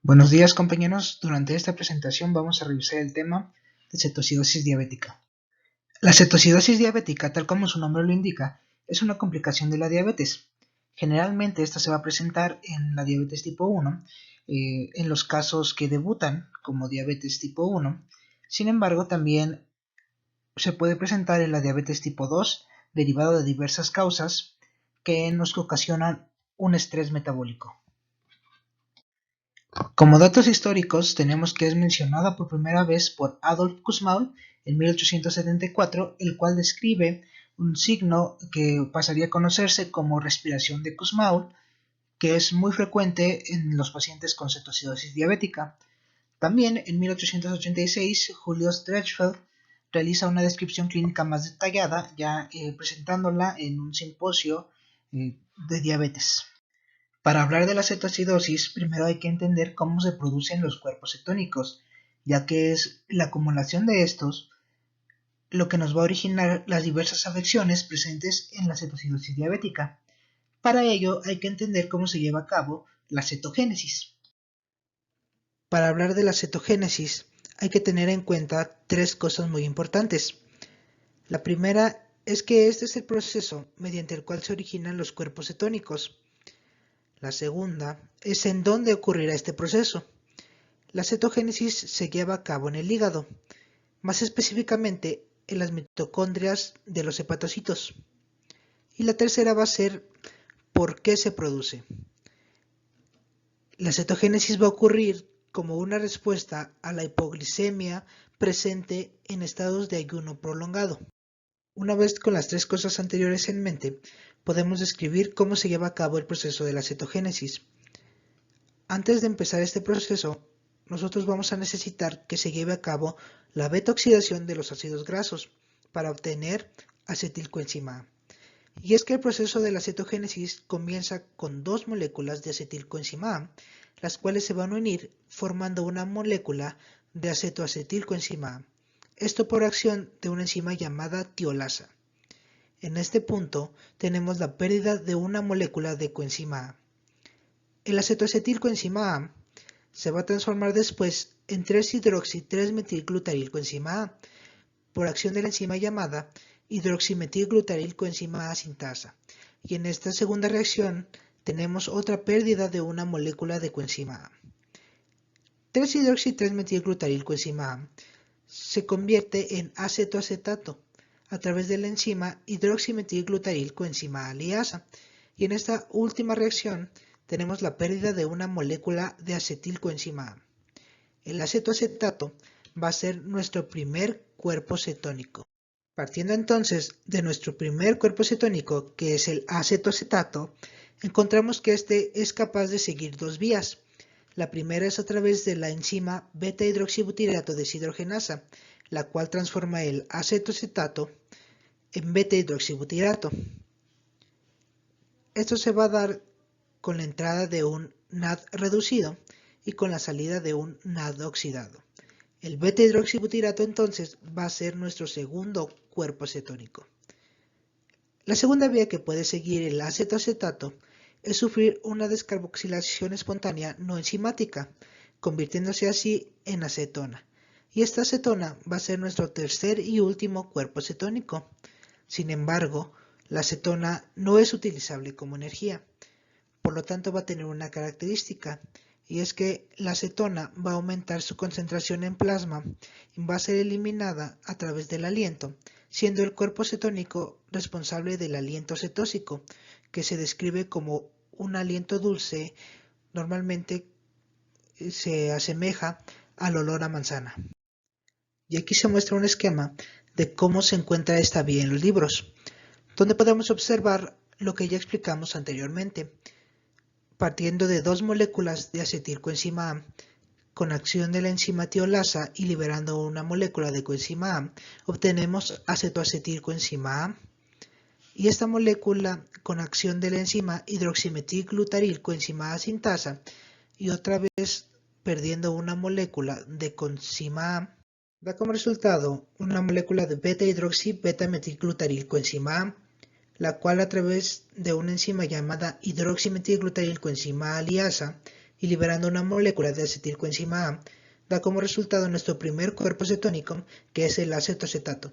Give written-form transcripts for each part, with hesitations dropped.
Buenos días compañeros, durante esta presentación vamos a revisar el tema de cetocidosis diabética. La cetocidosis diabética, tal como su nombre lo indica, es una complicación de la diabetes. Generalmente esta se va a presentar en la diabetes tipo 1, en los casos que debutan como diabetes tipo 1. Sin embargo, también se puede presentar en la diabetes tipo 2, derivado de diversas causas que nos ocasionan un estrés metabólico. Como datos históricos tenemos que es mencionada por primera vez por Adolf Kussmaul en 1874, el cual describe un signo que pasaría a conocerse como respiración de Kussmaul, que es muy frecuente en los pacientes con cetocidosis diabética. También en 1886 Julius Drechfeld realiza una descripción clínica más detallada, ya presentándola en un simposio de diabetes. Para hablar de la cetoacidosis, primero hay que entender cómo se producen los cuerpos cetónicos, ya que es la acumulación de estos lo que nos va a originar las diversas afecciones presentes en la cetoacidosis diabética. Para ello hay que entender cómo se lleva a cabo la cetogénesis. Para hablar de la cetogénesis hay que tener en cuenta tres cosas muy importantes. La primera es que este es el proceso mediante el cual se originan los cuerpos cetónicos. La segunda es en dónde ocurrirá este proceso. La cetogénesis se lleva a cabo en el hígado, más específicamente en las mitocondrias de los hepatocitos. Y la tercera va a ser por qué se produce. La cetogénesis va a ocurrir como una respuesta a la hipoglicemia presente en estados de ayuno prolongado. Una vez con las tres cosas anteriores en mente, podemos describir cómo se lleva a cabo el proceso de la cetogénesis. Antes de empezar este proceso, nosotros vamos a necesitar que se lleve a cabo la beta-oxidación de los ácidos grasos para obtener acetilcoenzima A. Y es que el proceso de la cetogénesis comienza con dos moléculas de acetilcoenzima A, las cuales se van a unir formando una molécula de acetoacetilcoenzima A. Esto por acción de una enzima llamada tiolasa. En este punto tenemos la pérdida de una molécula de coenzima A. El acetoacetilcoenzima A se va a transformar después en 3-hidroxi-3-metilglutarilcoenzima A por acción de la enzima llamada hidroximetilglutarilcoenzima A sintasa. Y en esta segunda reacción tenemos otra pérdida de una molécula de coenzima A. 3-hidroxi-3-metilglutarilcoenzima A se convierte en acetoacetato a través de la enzima hidroximetilglutarilcoenzima A liasa. Y en esta última reacción tenemos la pérdida de una molécula de acetilcoenzima A. El acetoacetato va a ser nuestro primer cuerpo cetónico. Partiendo entonces de nuestro primer cuerpo cetónico, que es el acetoacetato, encontramos que este es capaz de seguir dos vías. La primera es a través de la enzima beta-hidroxibutirato deshidrogenasa, la cual transforma el acetoacetato en beta-hidroxibutirato. Esto se va a dar con la entrada de un NAD reducido y con la salida de un NAD oxidado. El beta-hidroxibutirato entonces va a ser nuestro segundo cuerpo cetónico. La segunda vía que puede seguir el acetoacetato es sufrir una descarboxilación espontánea no enzimática, convirtiéndose así en acetona. Y esta acetona va a ser nuestro tercer y último cuerpo cetónico. Sin embargo, la acetona no es utilizable como energía. Por lo tanto, va a tener una característica, y es que la acetona va a aumentar su concentración en plasma y va a ser eliminada a través del aliento, siendo el cuerpo cetónico responsable del aliento cetósico, que se describe como un aliento dulce, normalmente se asemeja al olor a manzana. Y aquí se muestra un esquema de cómo se encuentra esta vía en los libros, donde podemos observar lo que ya explicamos anteriormente. Partiendo de dos moléculas de acetilcoenzima A, con acción de la enzima tiolasa y liberando una molécula de coenzima A, obtenemos acetoacetilcoenzima A. Y esta molécula, con acción de la enzima hidroximetilglutarilcoenzima A sintasa, y otra vez perdiendo una molécula de coenzima A, da como resultado una molécula de beta-hidroxi-beta-metilglutarilcoenzima A, la cual a través de una enzima llamada hidroximetilglutarilcoenzima A liasa y liberando una molécula de acetilcoenzima A, da como resultado nuestro primer cuerpo cetónico, que es el acetoacetato,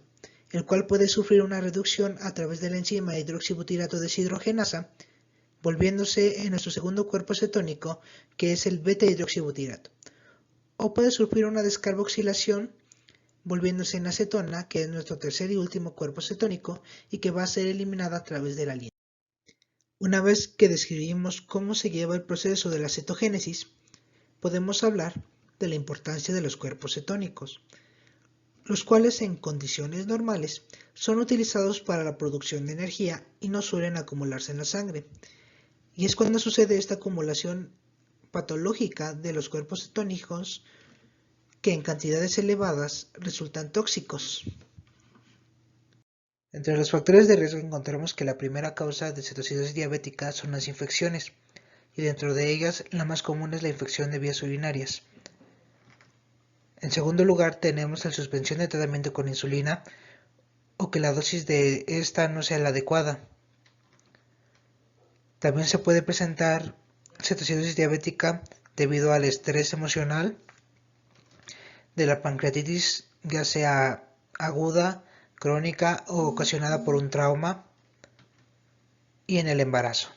el cual puede sufrir una reducción a través de la enzima hidroxibutirato deshidrogenasa, volviéndose en nuestro segundo cuerpo cetónico, que es el beta-hidroxibutirato, o puede sufrir una descarboxilación, volviéndose en acetona, que es nuestro tercer y último cuerpo cetónico y que va a ser eliminada a través del aliento. Una vez que describimos cómo se lleva el proceso de la cetogénesis, podemos hablar de la importancia de los cuerpos cetónicos, los cuales en condiciones normales son utilizados para la producción de energía y no suelen acumularse en la sangre. Y es cuando sucede esta acumulación patológica de los cuerpos cetónicos que en cantidades elevadas resultan tóxicos. Entre los factores de riesgo encontramos que la primera causa de cetocidosis diabética son las infecciones, y dentro de ellas la más común es la infección de vías urinarias. En segundo lugar tenemos la suspensión de tratamiento con insulina o que la dosis de esta no sea la adecuada. También se puede presentar cetocidosis diabética debido al estrés emocional, de la pancreatitis ya sea aguda, crónica o ocasionada por un trauma, y en el embarazo.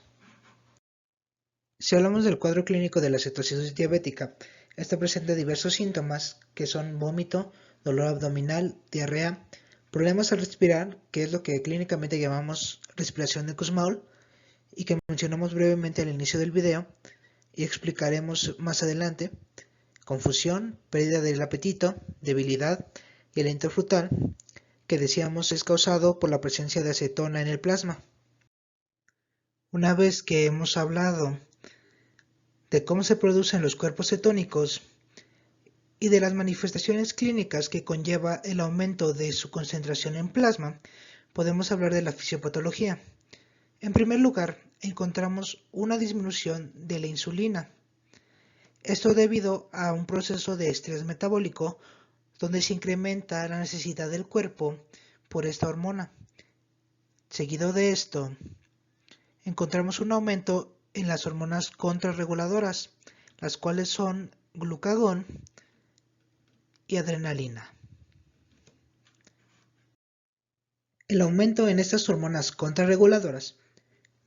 Si hablamos del cuadro clínico de la cetocidosis diabética, esta presenta diversos síntomas que son vómito, dolor abdominal, diarrea, problemas al respirar, que es lo que clínicamente llamamos respiración de Kussmaul, y que mencionamos brevemente al inicio del video y explicaremos más adelante, confusión, pérdida del apetito, debilidad y aliento frutal, que decíamos es causado por la presencia de acetona en el plasma. Una vez que hemos hablado de cómo se producen los cuerpos cetónicos y de las manifestaciones clínicas que conlleva el aumento de su concentración en plasma, podemos hablar de la fisiopatología. En primer lugar, encontramos una disminución de la insulina. Esto debido a un proceso de estrés metabólico donde se incrementa la necesidad del cuerpo por esta hormona. Seguido de esto, encontramos un aumento en las hormonas contrarreguladoras, las cuales son glucagón y adrenalina. El aumento en estas hormonas contrarreguladoras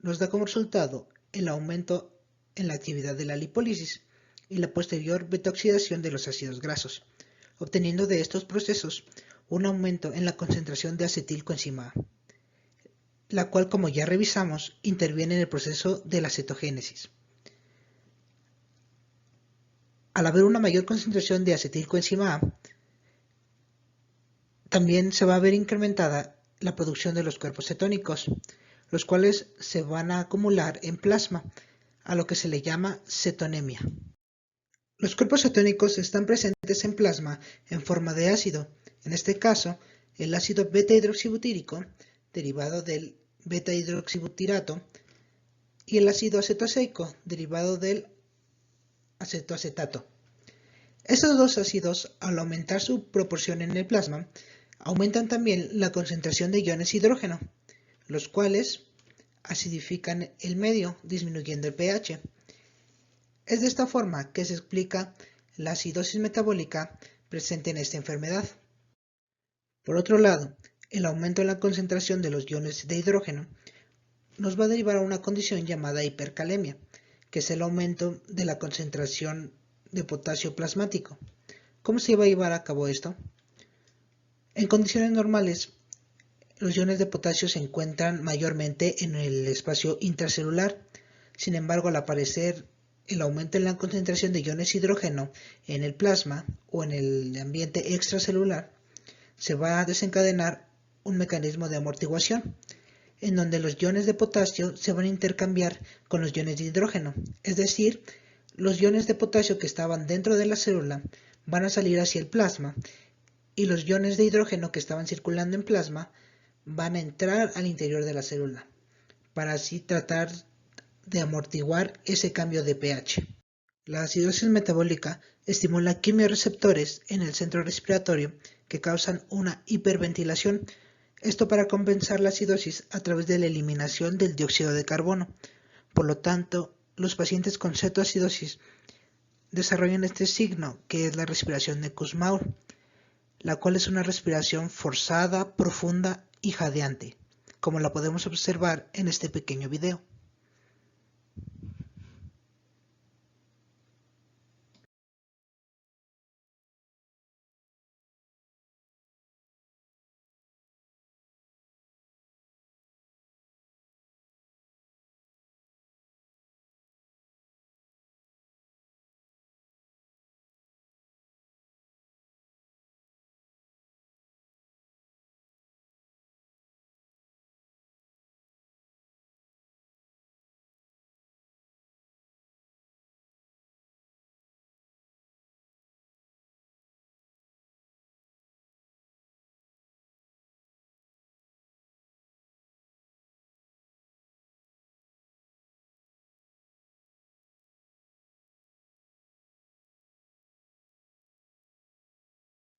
nos da como resultado el aumento en la actividad de la lipólisis y la posterior beta-oxidación de los ácidos grasos, obteniendo de estos procesos un aumento en la concentración de acetilcoenzima A, la cual, como ya revisamos, interviene en el proceso de la cetogénesis. Al haber una mayor concentración de acetilcoenzima A, también se va a ver incrementada la producción de los cuerpos cetónicos, los cuales se van a acumular en plasma, a lo que se le llama cetonemia. Los cuerpos cetónicos están presentes en plasma en forma de ácido, en este caso el ácido beta-hidroxibutírico, derivado del beta-hidroxibutirato, y el ácido acetoaceico, derivado del acetoacetato. Estos dos ácidos, al aumentar su proporción en el plasma, aumentan también la concentración de iones hidrógeno, los cuales acidifican el medio, disminuyendo el pH. Es de esta forma que se explica la acidosis metabólica presente en esta enfermedad. Por otro lado, el aumento en la concentración de los iones de hidrógeno nos va a derivar a una condición llamada hipercalemia, que es el aumento de la concentración de potasio plasmático. ¿Cómo se va a llevar a cabo esto? En condiciones normales, los iones de potasio se encuentran mayormente en el espacio intracelular. Sin embargo, al aparecer el aumento en la concentración de iones hidrógeno en el plasma o en el ambiente extracelular, se va a desencadenar un mecanismo de amortiguación, en donde los iones de potasio se van a intercambiar con los iones de hidrógeno, es decir, los iones de potasio que estaban dentro de la célula van a salir hacia el plasma y los iones de hidrógeno que estaban circulando en plasma van a entrar al interior de la célula, para así tratar de amortiguar ese cambio de pH. La acidosis metabólica estimula quimiorreceptores en el centro respiratorio que causan una hiperventilación, esto para compensar la acidosis a través de la eliminación del dióxido de carbono. Por lo tanto, los pacientes con cetoacidosis desarrollan este signo, que es la respiración de Kussmaul, la cual es una respiración forzada, profunda y jadeante, como la podemos observar en este pequeño video.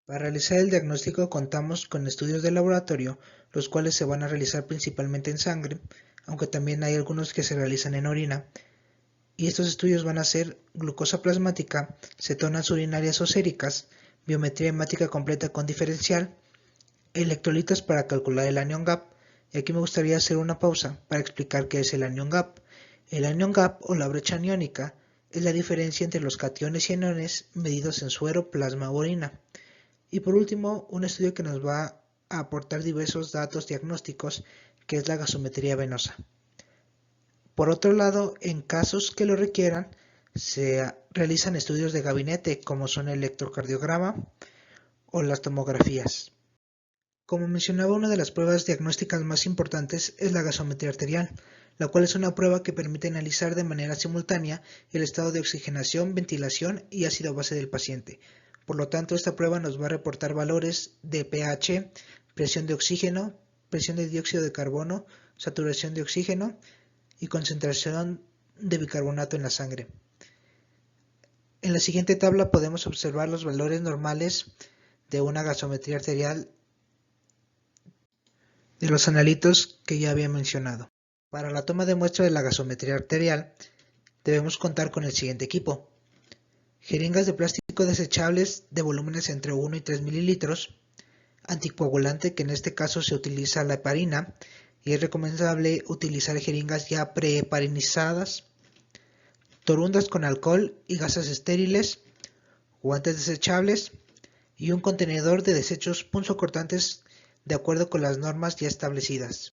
Para realizar el diagnóstico contamos con estudios de laboratorio, los cuales se van a realizar principalmente en sangre, aunque también hay algunos que se realizan en orina. Y estos estudios van a ser glucosa plasmática, cetonas urinarias o séricas, biometría hemática completa con diferencial, electrolitos para calcular el anion gap. Y aquí me gustaría hacer una pausa para explicar qué es el anion gap. El anion gap o la brecha aniónica es la diferencia entre los cationes y aniones medidos en suero, plasma o orina. Y por último, un estudio que nos va a aportar diversos datos diagnósticos, que es la gasometría venosa. Por otro lado, en casos que lo requieran, se realizan estudios de gabinete como son el electrocardiograma o las tomografías. Como mencionaba, una de las pruebas diagnósticas más importantes es la gasometría arterial, la cual es una prueba que permite analizar de manera simultánea el estado de oxigenación, ventilación y ácido base del paciente. Por lo tanto, esta prueba nos va a reportar valores de pH, presión de oxígeno, presión de dióxido de carbono, saturación de oxígeno y concentración de bicarbonato en la sangre. En la siguiente tabla podemos observar los valores normales de una gasometría arterial de los analitos que ya había mencionado. Para la toma de muestra de la gasometría arterial debemos contar con el siguiente equipo: jeringas de plástico desechables de volúmenes entre 1 y 3 mililitros, anticoagulante, que en este caso se utiliza la heparina y es recomendable utilizar jeringas ya preheparinizadas, torundas con alcohol y gasas estériles, guantes desechables y un contenedor de desechos punzocortantes de acuerdo con las normas ya establecidas.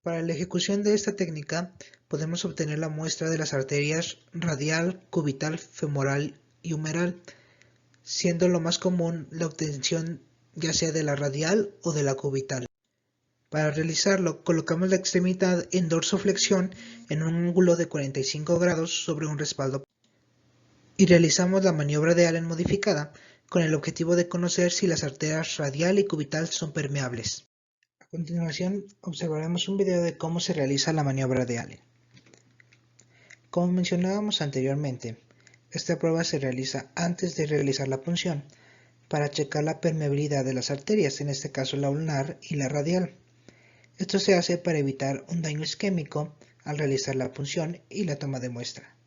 Para la ejecución de esta técnica podemos obtener la muestra de las arterias radial, cubital, femoral y humeral, siendo lo más común la obtención ya sea de la radial o de la cubital. Para realizarlo, colocamos la extremidad en dorsoflexión en un ángulo de 45 grados sobre un respaldo y realizamos la maniobra de Allen modificada con el objetivo de conocer si las arterias radial y cubital son permeables. A continuación, observaremos un video de cómo se realiza la maniobra de Allen. Como mencionábamos anteriormente, esta prueba se realiza antes de realizar la punción para checar la permeabilidad de las arterias, en este caso la ulnar y la radial. Esto se hace para evitar un daño isquémico al realizar la punción y la toma de muestra.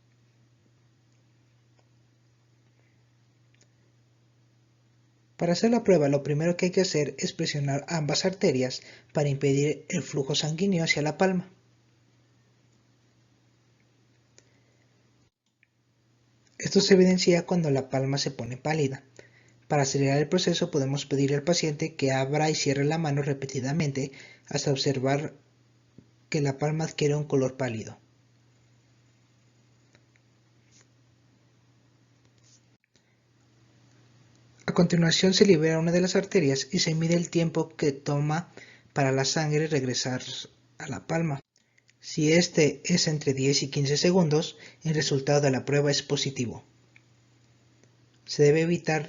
Para hacer la prueba, lo primero que hay que hacer es presionar ambas arterias para impedir el flujo sanguíneo hacia la palma. Esto se evidencia cuando la palma se pone pálida. Para acelerar el proceso podemos pedirle al paciente que abra y cierre la mano repetidamente hasta observar que la palma adquiere un color pálido. A continuación se libera una de las arterias y se mide el tiempo que toma para la sangre regresar a la palma. Si este es entre 10 y 15 segundos, el resultado de la prueba es positivo. Se debe evitar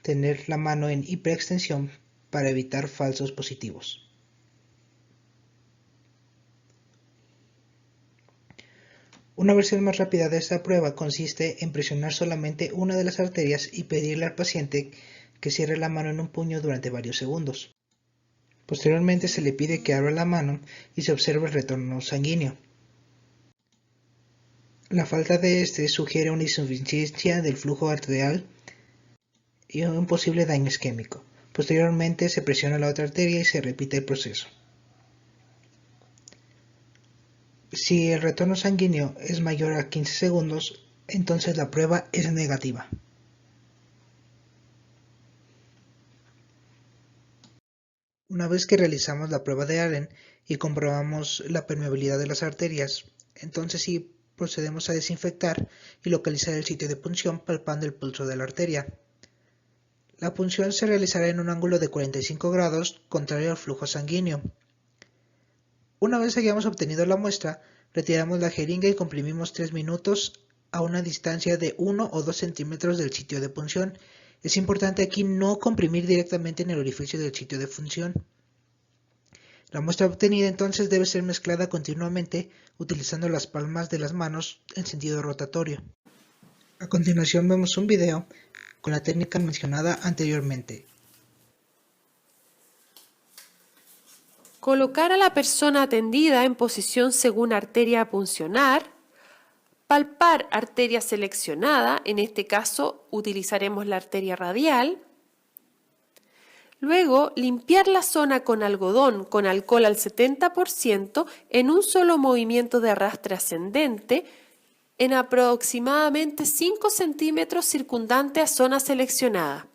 tener la mano en hiperextensión para evitar falsos positivos. Una versión más rápida de esta prueba consiste en presionar solamente una de las arterias y pedirle al paciente que cierre la mano en un puño durante varios segundos. Posteriormente se le pide que abra la mano y se observe el retorno sanguíneo. La falta de este sugiere una insuficiencia del flujo arterial y un posible daño isquémico. Posteriormente se presiona la otra arteria y se repite el proceso. Si el retorno sanguíneo es mayor a 15 segundos, entonces la prueba es negativa. Una vez que realizamos la prueba de Allen y comprobamos la permeabilidad de las arterias, entonces sí procedemos a desinfectar y localizar el sitio de punción palpando el pulso de la arteria. La punción se realizará en un ángulo de 45 grados contrario al flujo sanguíneo. Una vez hayamos obtenido la muestra, retiramos la jeringa y comprimimos 3 minutos a una distancia de 1 o 2 centímetros del sitio de punción. Es importante aquí no comprimir directamente en el orificio del sitio de punción. La muestra obtenida entonces debe ser mezclada continuamente utilizando las palmas de las manos en sentido rotatorio. A continuación vemos un video con la técnica mencionada anteriormente. Colocar a la persona atendida en posición según arteria a puncionar, palpar arteria seleccionada, en este caso utilizaremos la arteria radial. Luego, limpiar la zona con algodón con alcohol al 70% en un solo movimiento de arrastre ascendente en aproximadamente 5 centímetros circundante a zona seleccionada.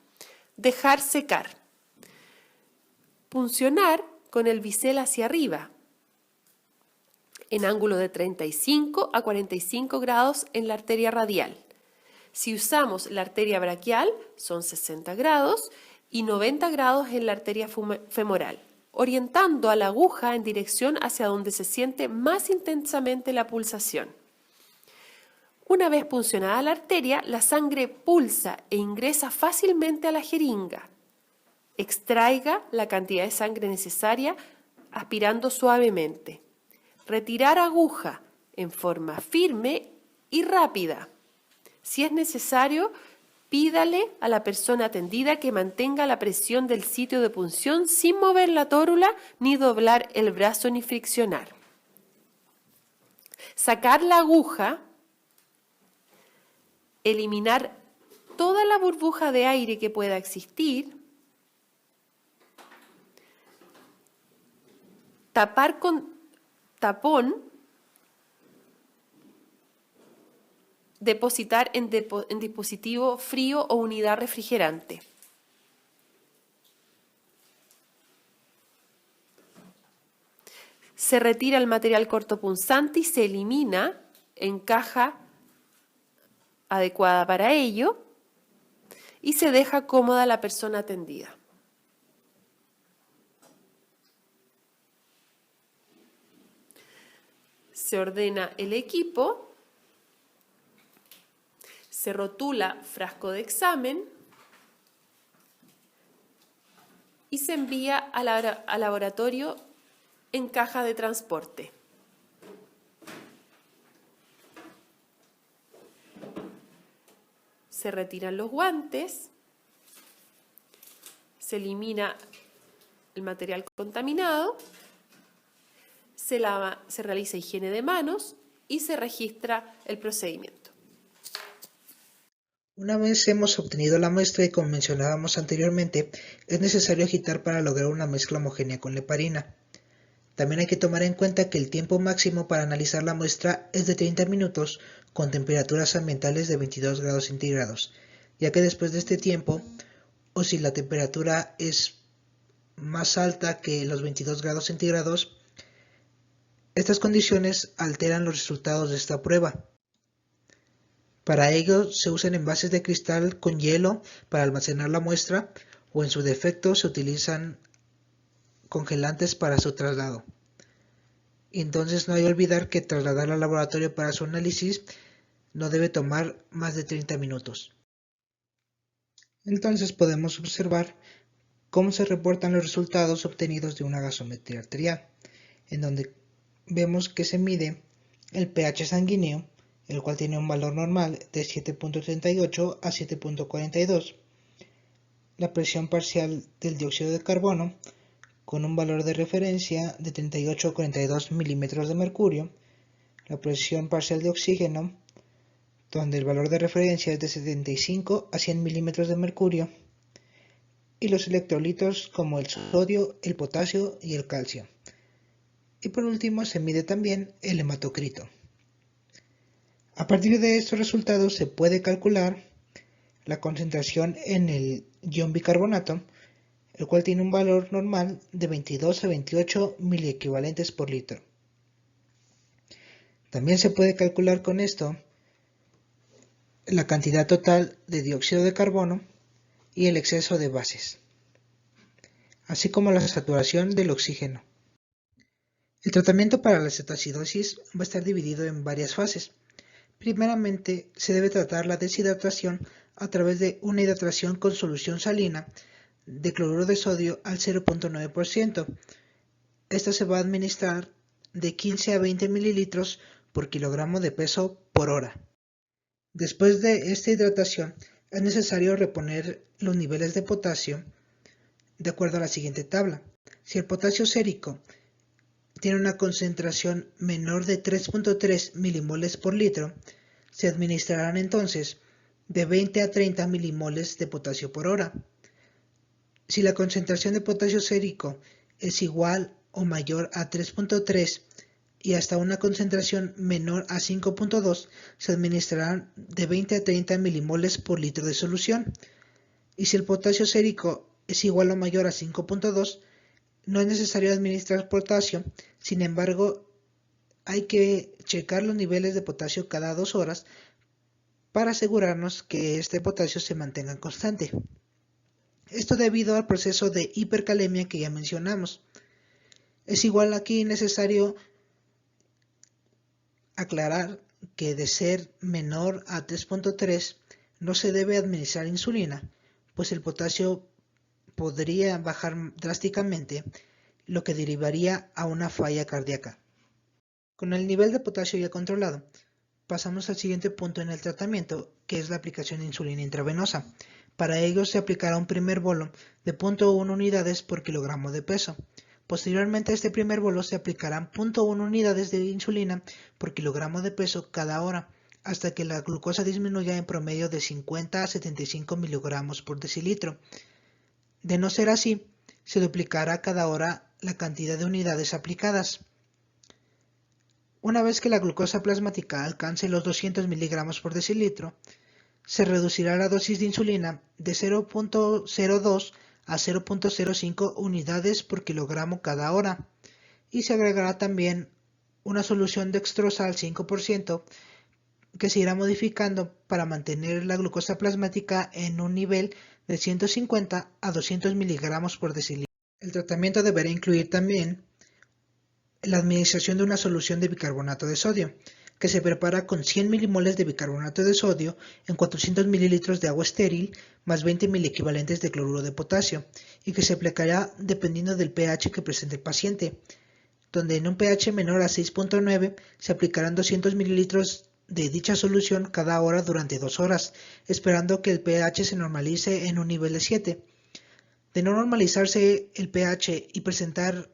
Dejar secar. Puncionar con el bisel hacia arriba, en ángulo de 35 a 45 grados en la arteria radial. Si usamos la arteria braquial, son 60 grados y 90 grados en la arteria femoral, orientando a la aguja en dirección hacia donde se siente más intensamente la pulsación. Una vez puncionada la arteria, la sangre pulsa e ingresa fácilmente a la jeringa. Extraiga la cantidad de sangre necesaria aspirando suavemente. Retirar aguja en forma firme y rápida. Si es necesario, pídale a la persona atendida que mantenga la presión del sitio de punción sin mover la tórula, ni doblar el brazo, ni friccionar. Sacar la aguja, eliminar toda la burbuja de aire que pueda existir, tapar con tapón, depositar en dispositivo frío o unidad refrigerante. Se retira el material cortopunzante y se elimina en caja adecuada para ello y se deja cómoda la persona atendida. Se ordena el equipo, se rotula frasco de examen y se envía al laboratorio en caja de transporte. Se retiran los guantes, se elimina el material contaminado, se realiza higiene de manos y se registra el procedimiento. Una vez hemos obtenido la muestra y como mencionábamos anteriormente, es necesario agitar para lograr una mezcla homogénea con la heparina. También hay que tomar en cuenta que el tiempo máximo para analizar la muestra es de 30 minutos con temperaturas ambientales de 22 grados centígrados, ya que después de este tiempo, o si la temperatura es más alta que los 22 grados centígrados, estas condiciones alteran los resultados de esta prueba. Para ello se usan envases de cristal con hielo para almacenar la muestra o en su defecto se utilizan congelantes para su traslado. Entonces no hay que olvidar que trasladarla al laboratorio para su análisis no debe tomar más de 30 minutos. Entonces podemos observar cómo se reportan los resultados obtenidos de una gasometría arterial, en donde vemos que se mide el pH sanguíneo, el cual tiene un valor normal de 7.38 a 7.42, la presión parcial del dióxido de carbono con un valor de referencia de 38 a 42 milímetros de mercurio, la presión parcial de oxígeno donde el valor de referencia es de 75 a 100 milímetros de mercurio, y los electrolitos como el sodio, el potasio y el calcio. Y por último se mide también el hematocrito. A partir de estos resultados se puede calcular la concentración en el ion bicarbonato, el cual tiene un valor normal de 22 a 28 miliequivalentes por litro. También se puede calcular con esto la cantidad total de dióxido de carbono y el exceso de bases, así como la saturación del oxígeno. El tratamiento para la cetoacidosis va a estar dividido en varias fases. Primeramente, se debe tratar la deshidratación a través de una hidratación con solución salina de cloruro de sodio al 0.9%. Esta se va a administrar de 15 a 20 mililitros por kilogramo de peso por hora. Después de esta hidratación, es necesario reponer los niveles de potasio de acuerdo a la siguiente tabla. Si el potasio sérico tiene una concentración menor de 3.3 milimoles por litro, se administrarán entonces de 20 a 30 milimoles de potasio por hora. Si la concentración de potasio sérico es igual o mayor a 3.3 y hasta una concentración menor a 5.2, se administrarán de 20 a 30 milimoles por litro de solución. Y si el potasio sérico es igual o mayor a 5.2, no es necesario administrar potasio. Sin embargo, hay que checar los niveles de potasio cada 2 horas para asegurarnos que este potasio se mantenga constante. Esto debido al proceso de hipercalemia que ya mencionamos. Es igual aquí necesario aclarar que de ser menor a 3.3 no se debe administrar insulina, pues el potasio podría bajar drásticamente, lo que derivaría a una falla cardíaca. Con el nivel de potasio ya controlado, pasamos al siguiente punto en el tratamiento, que es la aplicación de insulina intravenosa. Para ello se aplicará un primer bolo de 0.1 unidades por kilogramo de peso. Posteriormente a este primer bolo se aplicarán 0.1 unidades de insulina por kilogramo de peso cada hora, hasta que la glucosa disminuya en promedio de 50 a 75 miligramos por decilitro. De no ser así, se duplicará cada hora la cantidad de unidades aplicadas. Una vez que la glucosa plasmática alcance los 200 miligramos por decilitro, se reducirá la dosis de insulina de 0.02 a 0.05 unidades por kilogramo cada hora, y se agregará también una solución dextrosa al 5% que se irá modificando para mantener la glucosa plasmática en un nivel de 150 a 200 miligramos por decilitro. El tratamiento deberá incluir también la administración de una solución de bicarbonato de sodio, que se prepara con 100 milimoles de bicarbonato de sodio en 400 mililitros de agua estéril más 20 miliequivalentes de cloruro de potasio, y que se aplicará dependiendo del pH que presente el paciente, donde en un pH menor a 6.9 se aplicarán 200 mililitros de dicha solución cada hora durante 2 horas, esperando que el pH se normalice en un nivel de 7. De no normalizarse el pH y presentar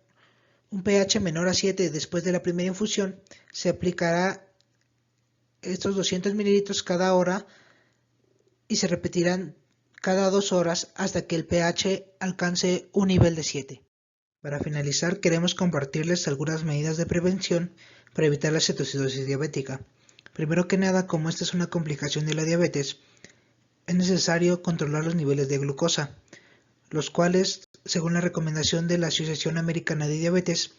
un pH menor a 7 después de la primera infusión, se aplicará estos 200 mililitros cada hora y se repetirán cada 2 horas hasta que el pH alcance un nivel de 7. Para finalizar, queremos compartirles algunas medidas de prevención para evitar la cetoacidosis diabética. Primero que nada, como esta es una complicación de la diabetes, es necesario controlar los niveles de glucosa, los cuales, según la recomendación de la Asociación Americana de Diabetes,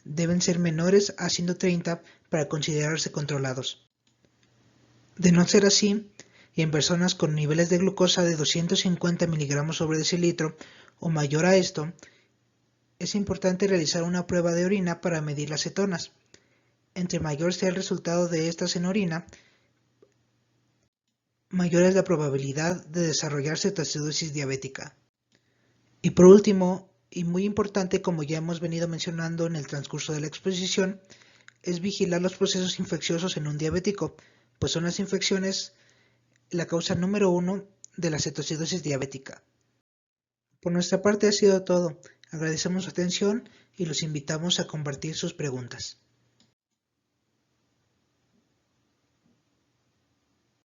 deben ser menores a 130 para considerarse controlados. De no ser así, y en personas con niveles de glucosa de 250 miligramos sobre decilitro o mayor a esto, es importante realizar una prueba de orina para medir las cetonas. Entre mayor sea el resultado de estas en orina, mayor es la probabilidad de desarrollar cetoacidosis diabética. Y por último, y muy importante, como ya hemos venido mencionando en el transcurso de la exposición, es vigilar los procesos infecciosos en un diabético, pues son las infecciones la causa número 1 de la cetoacidosis diabética. Por nuestra parte ha sido todo. Agradecemos su atención y los invitamos a compartir sus preguntas.